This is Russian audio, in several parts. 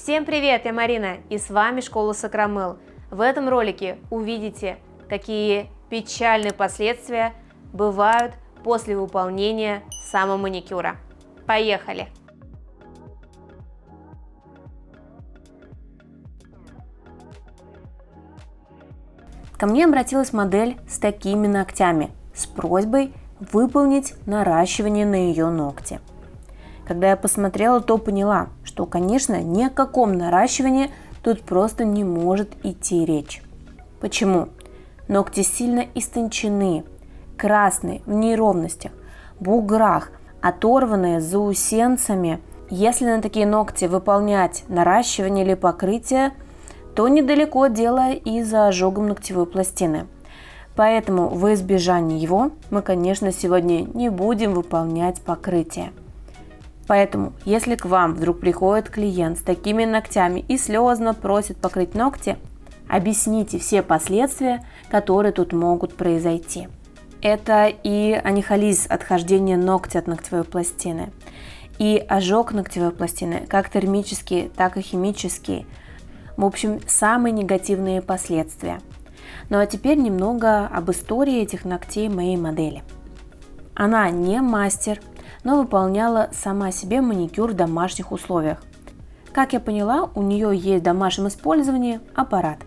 Всем привет, я Марина, и с вами Школа Сакрамел. В этом ролике увидите, какие печальные последствия бывают после выполнения самоманикюра. Поехали! Ко мне обратилась модель с такими ногтями, с просьбой выполнить наращивание на ее ногти. Когда я посмотрела, то поняла, что, конечно, ни о каком наращивании тут просто не может идти речь. Почему? Ногти сильно истончены, красные, в неровностях, буграх, оторванные заусенцами. Если на такие ногти выполнять наращивание или покрытие, то недалеко дело и за ожогом ногтевой пластины. Поэтому во избежание его мы, конечно, сегодня не будем выполнять покрытие. Поэтому, если к вам вдруг приходит клиент с такими ногтями и слезно просит покрыть ногти, объясните все последствия, которые тут могут произойти. Это и анихолиз, отхождение ногтя от ногтевой пластины, и ожог ногтевой пластины, как термический, так и химический. В общем, самые негативные последствия. Ну а теперь немного об истории этих ногтей моей модели. Она не мастер, но выполняла сама себе маникюр в домашних условиях. Как я поняла, у нее есть в домашнем использовании аппарат,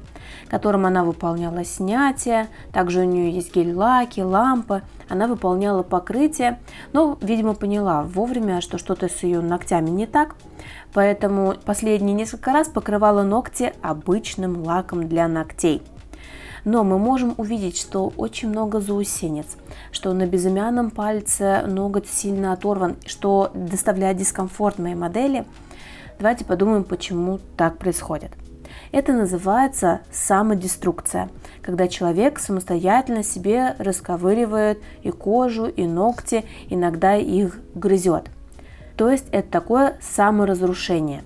которым она выполняла снятие, также у нее есть гель-лаки, лампа, она выполняла покрытие, но, видимо, поняла вовремя, что что-то с ее ногтями не так, поэтому последние несколько раз покрывала ногти обычным лаком для ногтей. Но мы можем увидеть, что очень много заусенец, что на безымянном пальце ноготь сильно оторван, что доставляет дискомфорт моей модели. Давайте подумаем, почему так происходит. Это называется самодеструкция, когда человек самостоятельно себе расковыривает и кожу, и ногти, иногда их грызет. То есть это такое саморазрушение.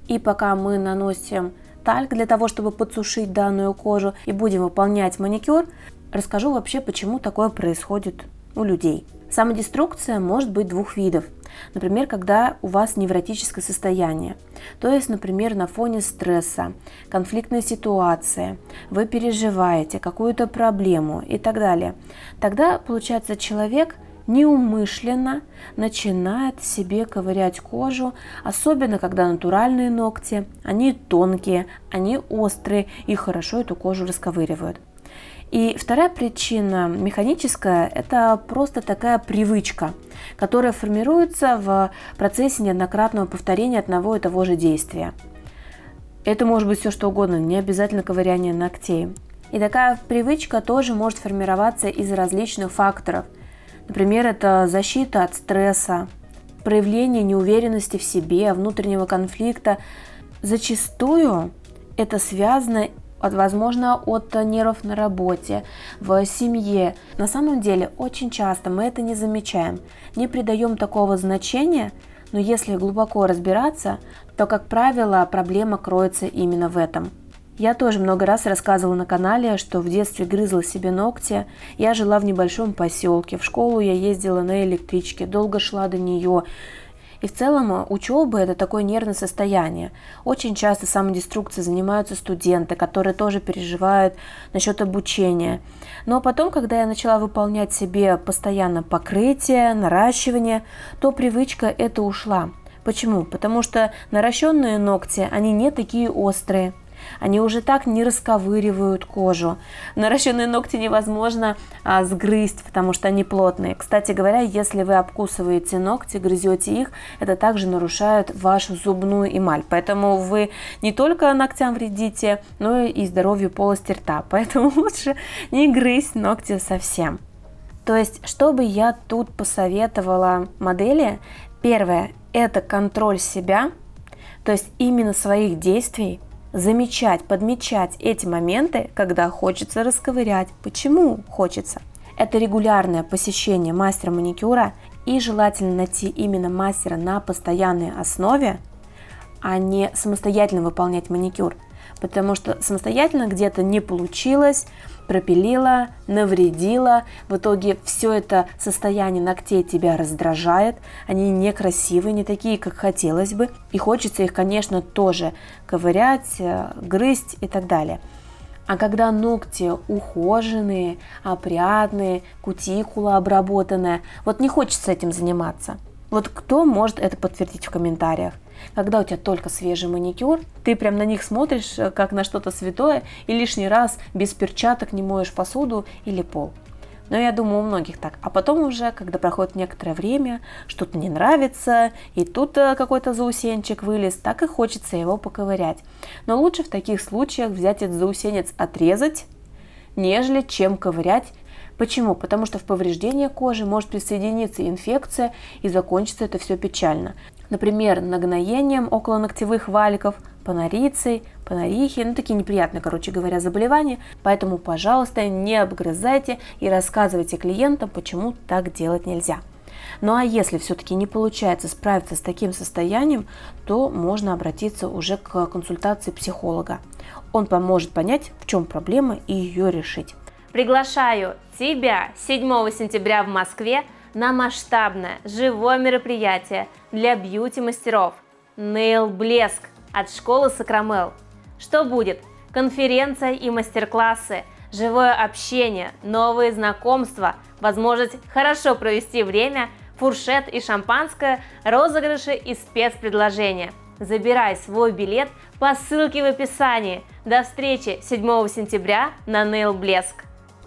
И пока мы наносим тальк для того, чтобы подсушить данную кожу и будем выполнять маникюр, расскажу вообще, почему такое происходит у людей. Самодеструкция может быть двух видов. Например, когда у вас невротическое состояние, то есть, например, на фоне стресса, конфликтной ситуации, вы переживаете какую-то проблему и так далее. Тогда, получается, человек неумышленно начинает себе ковырять кожу, особенно когда натуральные ногти, они тонкие, они острые и хорошо эту кожу расковыривают. И вторая причина механическая – это просто такая привычка, которая формируется в процессе неоднократного повторения одного и того же действия. Это может быть все что угодно, не обязательно ковыряние ногтей. И такая привычка тоже может формироваться из различных факторов. Например, это защита от стресса, проявление неуверенности в себе, внутреннего конфликта. Зачастую это связано, возможно, от нервов на работе, в семье. На самом деле, очень часто мы это не замечаем, не придаем такого значения, но если глубоко разбираться, то, как правило, проблема кроется именно в этом. Я тоже много раз рассказывала на канале, что в детстве грызла себе ногти. Я жила в небольшом поселке, в школу я ездила на электричке, долго шла до нее. И в целом учеба – это такое нервное состояние. Очень часто самодеструкцией занимаются студенты, которые тоже переживают насчет обучения. Но потом, когда я начала выполнять себе постоянно покрытие, наращивание, то привычка эта ушла. Почему? Потому что наращенные ногти, они не такие острые. Они уже так не расковыривают кожу. Наращенные ногти невозможно сгрызть, потому что они плотные. Кстати говоря, если вы обкусываете ногти, грызете их, это также нарушает вашу зубную эмаль. Поэтому вы не только ногтям вредите, но и здоровью полости рта. Поэтому лучше не грызть ногти совсем. То есть, что бы я тут посоветовала модели? Первое – это контроль себя, то есть именно своих действий. Замечать, подмечать эти моменты, когда хочется расковырять. Почему хочется? Это регулярное посещение мастера маникюра и желательно найти именно мастера на постоянной основе, а не самостоятельно выполнять маникюр. потому что самостоятельно где-то не получилось, пропилила, навредила. В итоге все это состояние ногтей тебя раздражает, они некрасивые, не такие, как хотелось бы, и хочется их, конечно, тоже ковырять, грызть и так далее. А когда ногти ухоженные, опрятные, кутикула обработанная, вот не хочется этим заниматься. Вот кто может это подтвердить в комментариях? Когда у тебя только свежий маникюр, ты прям на них смотришь, как на что-то святое, и лишний раз без перчаток не моешь посуду или пол. Но я думаю, у многих так. А потом уже, когда проходит некоторое время, что-то не нравится, и тут какой-то заусенчик вылез, так и хочется его поковырять. Но лучше в таких случаях взять этот заусенец, отрезать, нежели чем ковырять. Почему? Потому что в повреждение кожи может присоединиться инфекция, и закончится это все печально. Например, нагноением околоногтевых валиков, панорицей, панорихи, такие неприятные, короче говоря, заболевания. Поэтому, пожалуйста, не обгрызайте и рассказывайте клиентам, почему так делать нельзя. Ну а если все-таки не получается справиться с таким состоянием, то можно обратиться уже к консультации психолога. Он поможет понять, в чем проблема, и ее решить. Приглашаю тебя 7 сентября в Москве на масштабное живое мероприятие для бьюти-мастеров Nail Блеск от школы Сакрамел. Что будет? Конференция и мастер-классы, живое общение, новые знакомства, возможность хорошо провести время, фуршет и шампанское, розыгрыши и спецпредложения. Забирай свой билет по ссылке в описании. До встречи 7 сентября на Nail Блеск.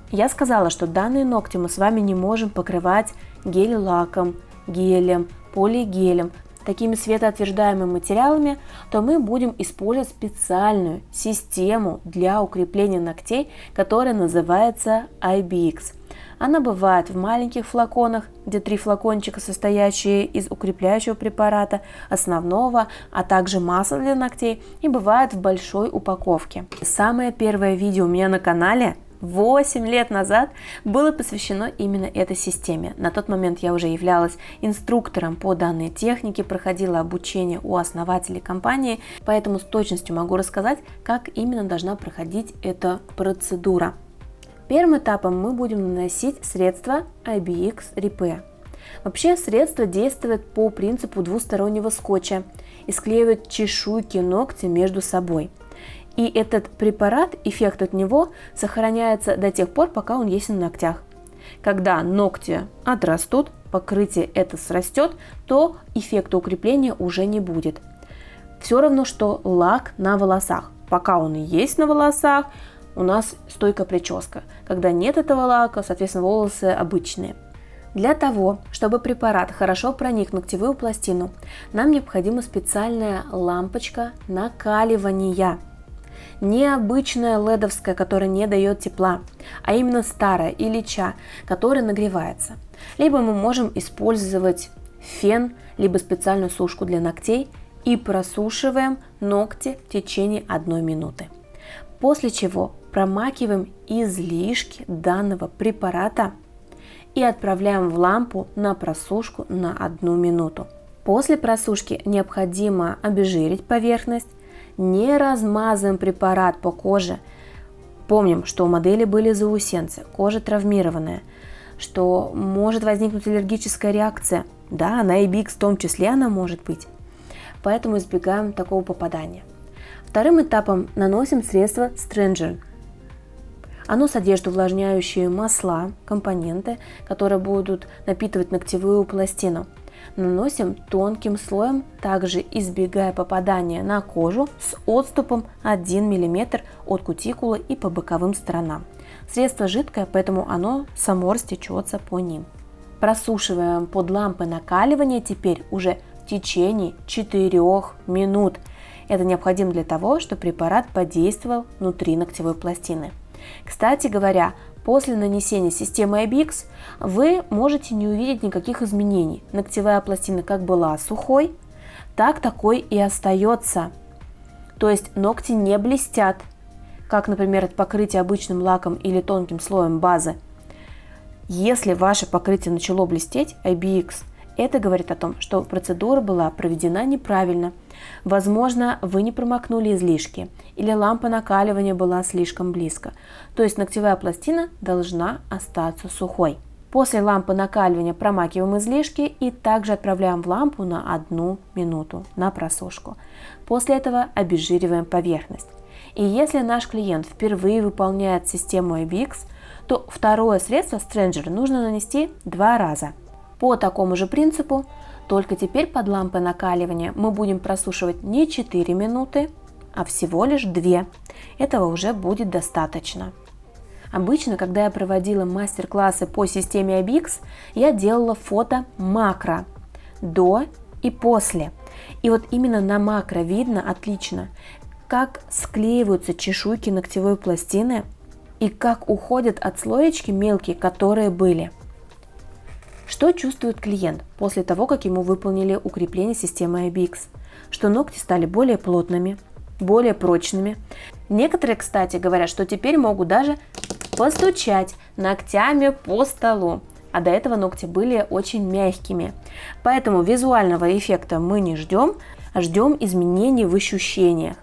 Я сказала, что данные ногти мы с вами не можем покрывать гель-лаком, гелем, полигелем, такими светоотверждаемыми материалами, то мы будем использовать специальную систему для укрепления ногтей, которая называется IBX. Она бывает в маленьких флаконах, где 3 флакончика, состоящие из укрепляющего препарата, основного, а также масла для ногтей, и бывает в большой упаковке. Самое первое видео у меня на канале 8 лет назад было посвящено именно этой системе. На тот момент я уже являлась инструктором по данной технике, проходила обучение у основателей компании, поэтому с точностью могу рассказать, как именно должна проходить эта процедура. Первым этапом мы будем наносить средство IBX Repair. Вообще средство действует по принципу двустороннего скотча и склеивает чешуйки ногтя между собой. И этот препарат, эффект от него сохраняется до тех пор, пока он есть на ногтях. Когда ногти отрастут, покрытие это срастет, то эффекта укрепления уже не будет. Все равно, что лак на волосах. Пока он есть на волосах, у нас стойкая прическа. Когда нет этого лака, соответственно, волосы обычные. Для того, чтобы препарат хорошо проник в ногтевую пластину, нам необходима специальная лампочка накаливания. Не обычная ледовская, которая не дает тепла, а именно старая Ильича, которая нагревается. Либо мы можем использовать фен, либо специальную сушку для ногтей и просушиваем ногти в течение 1 минуты. После чего промакиваем излишки данного препарата и отправляем в лампу на просушку на 1 минуту. После просушки необходимо обезжирить поверхность. Не размазываем препарат по коже. Помним, что у модели были заусенцы, кожа травмированная, что может возникнуть аллергическая реакция. Да, на IBX в том числе она может быть. Поэтому избегаем такого попадания. Вторым этапом наносим средство Stranger. Оно содержит увлажняющие масла, компоненты, которые будут напитывать ногтевую пластину. Наносим тонким слоем, также избегая попадания на кожу с отступом 1 мм от кутикулы и по боковым сторонам. Средство жидкое, поэтому оно само растечется по ним. Просушиваем под лампой накаливания теперь уже в течение 4 минут. Это необходимо для того, чтобы препарат подействовал внутри ногтевой пластины. Кстати говоря, после нанесения системы IBX вы можете не увидеть никаких изменений. Ногтевая пластина как была сухой, так такой и остается. То есть ногти не блестят, как, например, от покрытия обычным лаком или тонким слоем базы. Если ваше покрытие начало блестеть, IBX, Это говорит о том, что процедура была проведена неправильно. Возможно, вы не промокнули излишки или лампа накаливания была слишком близко. То есть ногтевая пластина должна остаться сухой. После лампы накаливания промакиваем излишки и также отправляем в лампу на 1 минуту на просушку. После этого обезжириваем поверхность. И если наш клиент впервые выполняет систему IBX, то второе средство Stranger нужно нанести 2 раза. По такому же принципу, только теперь под лампой накаливания мы будем просушивать не 4 минуты, а всего лишь 2. Этого уже будет достаточно. Обычно, когда я проводила мастер-классы по системе IBX, я делала фото макро до и после. И вот именно на макро видно отлично, как склеиваются чешуйки ногтевой пластины и как уходят отслоечки мелкие, которые были. Что чувствует клиент после того, как ему выполнили укрепление системы IBX? Что ногти стали более плотными, более прочными. Некоторые, кстати, говорят, что теперь могут даже постучать ногтями по столу, а до этого ногти были очень мягкими. Поэтому визуального эффекта мы не ждем, а ждем изменений в ощущениях.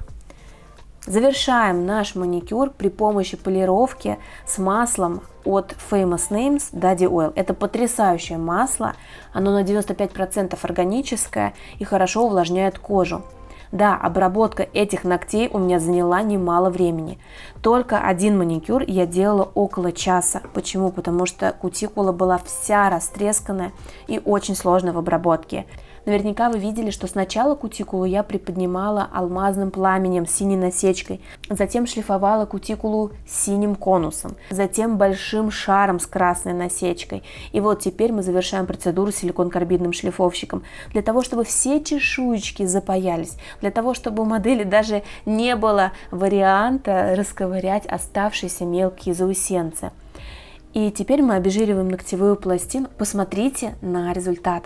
Завершаем наш маникюр при помощи полировки с маслом от Famous Names Daddy Oil. Это потрясающее масло, оно на 95% органическое и хорошо увлажняет кожу. Да, обработка этих ногтей у меня заняла немало времени. Только один маникюр я делала около часа. Почему? Потому что кутикула была вся растресканная и очень сложная в обработке. Наверняка вы видели, что сначала кутикулу я приподнимала алмазным пламенем, синей насечкой, затем шлифовала кутикулу синим конусом, затем большим шаром с красной насечкой. И вот теперь мы завершаем процедуру силикон-карбидным шлифовщиком, для того, чтобы все чешуечки запаялись, для того, чтобы у модели даже не было варианта расковырять оставшиеся мелкие заусенцы. И теперь мы обезжириваем ногтевую пластину. Посмотрите на результат.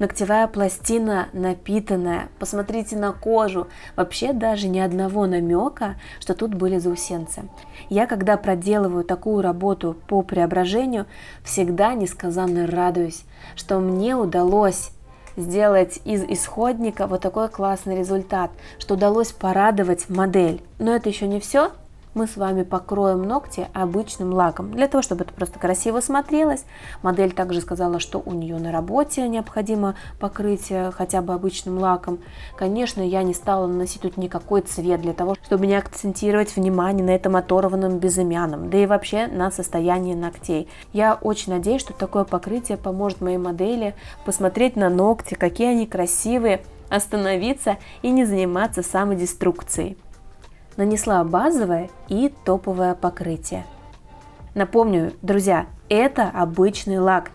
Ногтевая пластина напитанная, посмотрите на кожу, вообще даже ни одного намека, что тут были заусенцы. Я, когда проделываю такую работу по преображению, всегда несказанно радуюсь, что мне удалось сделать из исходника вот такой классный результат, что удалось порадовать модель. Но это еще не все. Мы с вами покроем ногти обычным лаком, для того, чтобы это просто красиво смотрелось. Модель также сказала, что у нее на работе необходимо покрытие хотя бы обычным лаком. Конечно, я не стала наносить тут никакой цвет, для того, чтобы не акцентировать внимание на этом оторванном безымянном, да и вообще на состоянии ногтей. Я очень надеюсь, что такое покрытие поможет моей модели посмотреть на ногти, какие они красивые, остановиться и не заниматься самодеструкцией. Нанесла базовое и топовое покрытие. Напомню, друзья, это обычный лак,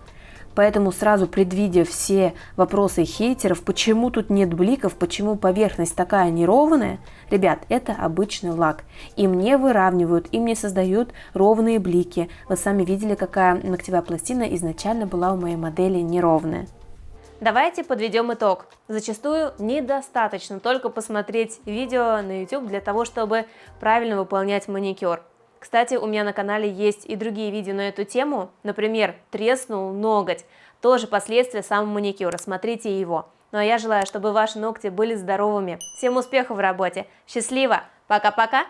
поэтому сразу предвидя все вопросы хейтеров, почему тут нет бликов, почему поверхность такая неровная, ребят, это обычный лак. Им не выравнивают, им не создают ровные блики. Вы сами видели, какая ногтевая пластина изначально была у моей модели неровная. Давайте подведем итог. Зачастую недостаточно только посмотреть видео на YouTube для того, чтобы правильно выполнять маникюр. Кстати, у меня на канале есть и другие видео на эту тему. Например, треснул ноготь. Тоже последствия самоманикюра. Смотрите его. Ну а я желаю, чтобы ваши ногти были здоровыми. Всем успехов в работе. Счастливо. Пока-пока.